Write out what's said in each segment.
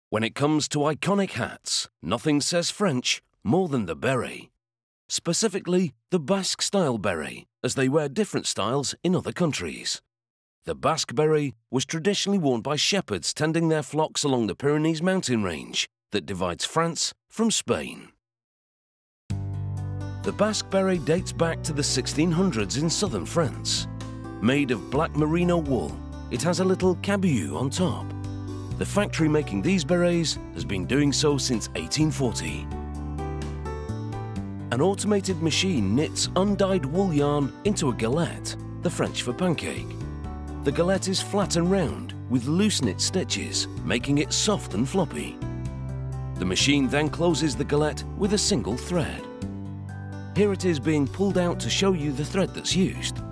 When it comes to iconic hats, nothing says French more than the beret. Specifically, the Basque-style beret, as they wear different styles in other countries. The Basque beret was traditionally worn by shepherds tending their flocks along the Pyrenees mountain range that divides France from Spain. The Basque beret dates back to the 1600s in southern France. Made of black merino wool, it has a little cabiou on top. The factory making these berets has been doing so since 1840. An automated machine knits undyed wool yarn into a galette, the French for pancake. The galette is flat and round, with loose knit stitches, making it soft and floppy. The machine then closes the galette with a single thread. Here it is being pulled out to show you the thread that's used.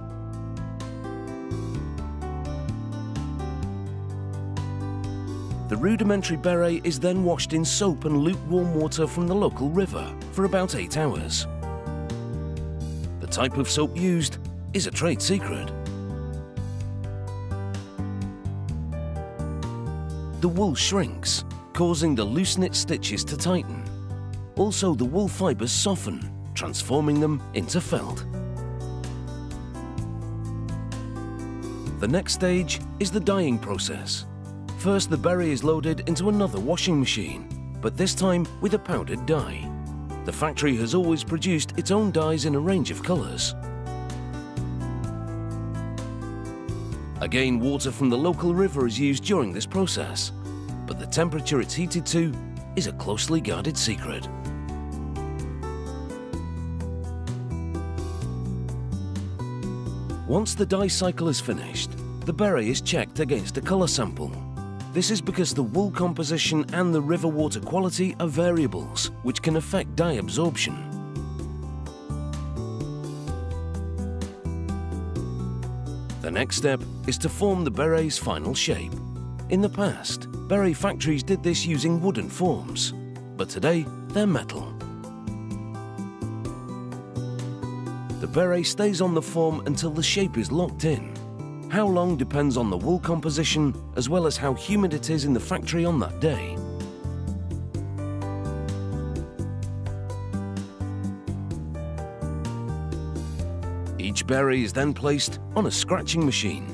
The rudimentary beret is then washed in soap and lukewarm water from the local river for about 8 hours. The type of soap used is a trade secret. The wool shrinks, causing the loose-knit stitches to tighten. Also, the wool fibers soften, transforming them into felt. The next stage is the dyeing process. First, the beret is loaded into another washing machine, but this time with a powdered dye. The factory has always produced its own dyes in a range of colours. Again, water from the local river is used during this process, but the temperature it's heated to is a closely guarded secret. Once the dye cycle is finished, the beret is checked against a colour sample. This is because the wool composition and the river water quality are variables which can affect dye absorption. The next step is to form the beret's final shape. In the past, beret factories did this using wooden forms, but today they're metal. The beret stays on the form until the shape is locked in. How long depends on the wool composition as well as how humid it is in the factory on that day. Each beret is then placed on a scratching machine.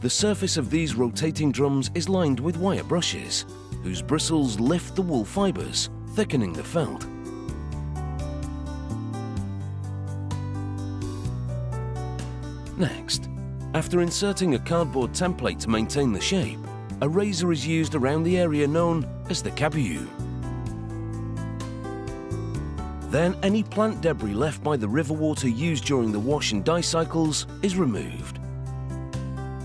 The surface of these rotating drums is lined with wire brushes, whose bristles lift the wool fibers, thickening the felt. Next, after inserting a cardboard template to maintain the shape, a razor is used around the area known as the cabiou. Then any plant debris left by the river water used during the wash and dye cycles is removed.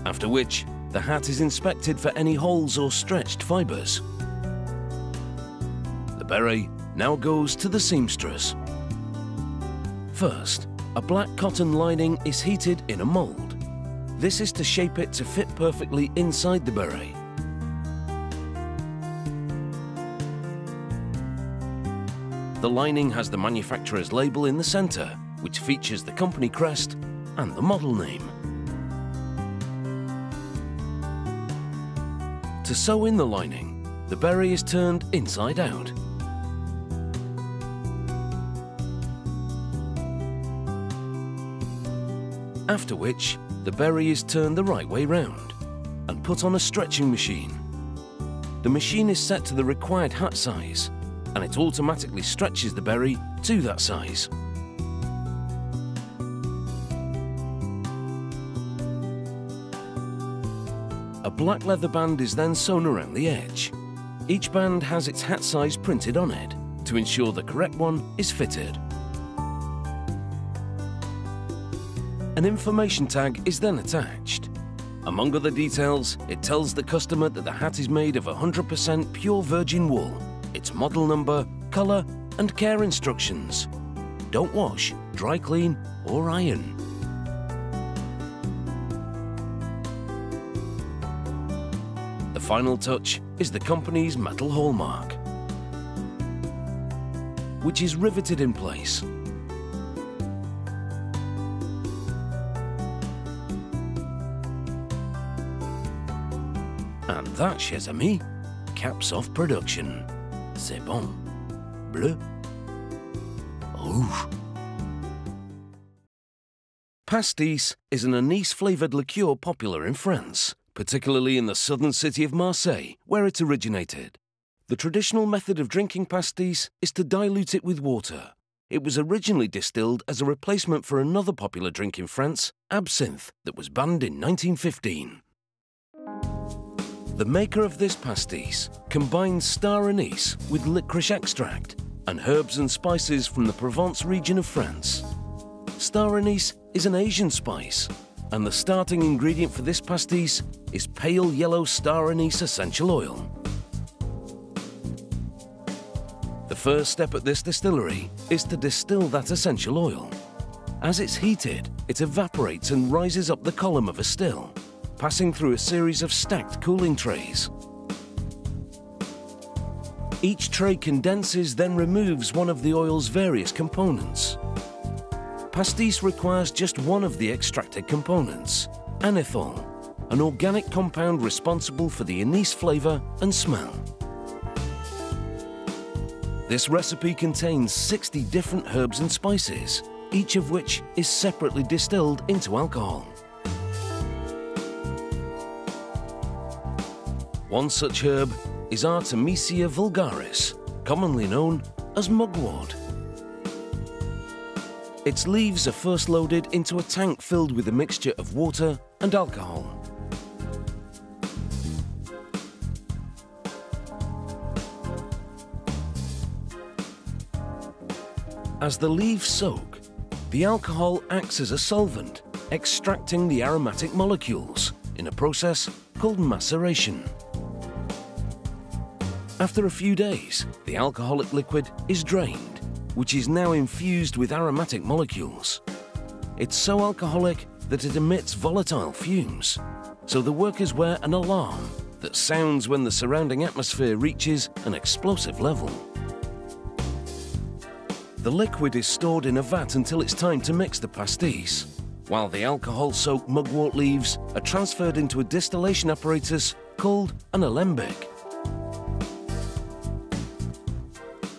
After which, the hat is inspected for any holes or stretched fibers. The beret now goes to the seamstress. First, a black cotton lining is heated in a mould. This is to shape it to fit perfectly inside the beret. The lining has the manufacturer's label in the center, which features the company crest and the model name. To sew in the lining, the beret is turned inside out. After which, the beret is turned the right way round and put on a stretching machine. The machine is set to the required hat size, and it automatically stretches the beret to that size. A black leather band is then sewn around the edge. Each band has its hat size printed on it to ensure the correct one is fitted. An information tag is then attached. Among other details, it tells the customer that the hat is made of 100% pure virgin wool, its model number, colour and care instructions. Don't wash, dry clean or iron. The final touch is the company's metal hallmark, which is riveted in place. And that, chers amis, caps off production. C'est bon. Bleu. Rouge. Pastis is an anise-flavoured liqueur popular in France, particularly in the southern city of Marseille, where it originated. The traditional method of drinking pastis is to dilute it with water. It was originally distilled as a replacement for another popular drink in France, absinthe, that was banned in 1915. The maker of this pastis combines star anise with licorice extract and herbs and spices from the Provence region of France. Star anise is an Asian spice, and the starting ingredient for this pastis is pale yellow star anise essential oil. The first step at this distillery is to distill that essential oil. As it's heated, it evaporates and rises up the column of a still, passing through a series of stacked cooling trays. Each tray condenses, then removes one of the oil's various components. Pastis requires just one of the extracted components, anethol, an organic compound responsible for the anise flavour and smell. This recipe contains 60 different herbs and spices, each of which is separately distilled into alcohol. One such herb is Artemisia vulgaris, commonly known as mugwort. Its leaves are first loaded into a tank filled with a mixture of water and alcohol. As the leaves soak, the alcohol acts as a solvent, extracting the aromatic molecules in a process called maceration. After a few days, the alcoholic liquid is drained, which is now infused with aromatic molecules. It's so alcoholic that it emits volatile fumes, so the workers wear an alarm that sounds when the surrounding atmosphere reaches an explosive level. The liquid is stored in a vat until it's time to mix the pastis, while the alcohol-soaked mugwort leaves are transferred into a distillation apparatus called an alembic.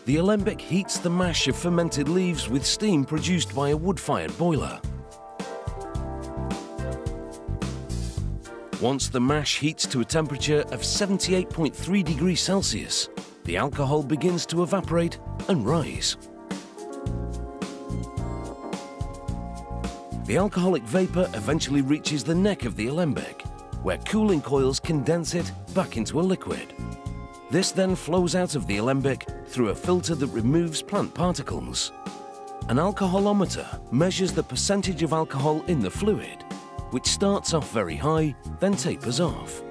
The alembic heats the mash of fermented leaves with steam produced by a wood-fired boiler. Once the mash heats to a temperature of 78.3 degrees Celsius, the alcohol begins to evaporate and rise. The alcoholic vapor eventually reaches the neck of the alembic, where cooling coils condense it back into a liquid. This then flows out of the alembic through a filter that removes plant particles. An alcoholometer measures the percentage of alcohol in the fluid, which starts off very high, then tapers off.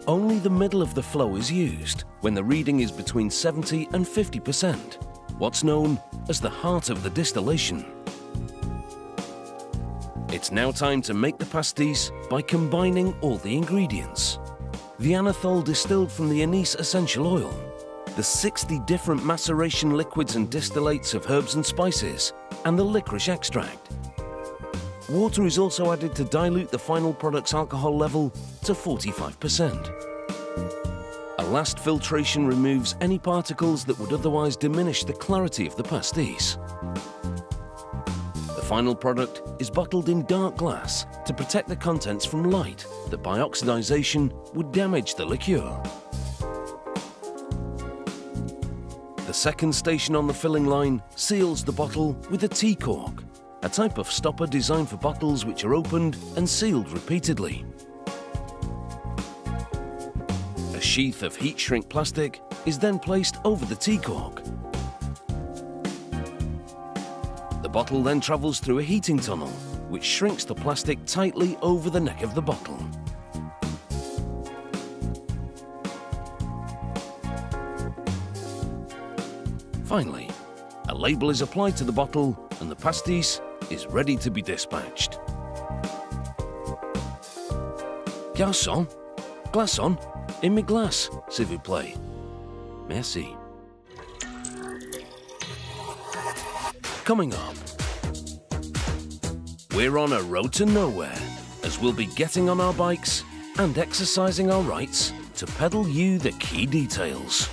Only the middle of the flow is used, when the reading is between 70 and 50%, what's known as the heart of the distillation. It's now time to make the pastis by combining all the ingredients. The anethol distilled from the anise essential oil, the 60 different maceration liquids and distillates of herbs and spices, and the licorice extract. Water is also added to dilute the final product's alcohol level to 45%. A last filtration removes any particles that would otherwise diminish the clarity of the pastis. The final product is bottled in dark glass to protect the contents from light that by oxidization would damage the liqueur. The second station on the filling line seals the bottle with a T-cork, a type of stopper designed for bottles which are opened and sealed repeatedly. A sheath of heat-shrink plastic is then placed over the T-cork. The bottle then travels through a heating tunnel, which shrinks the plastic tightly over the neck of the bottle. Finally, a label is applied to the bottle and the pastis is ready to be dispatched. Garçon, glaçon, in mes glaces, s'il vous plaît. Merci. Coming up, we're on a road to nowhere, as we'll be getting on our bikes and exercising our rights to peddle you the key details.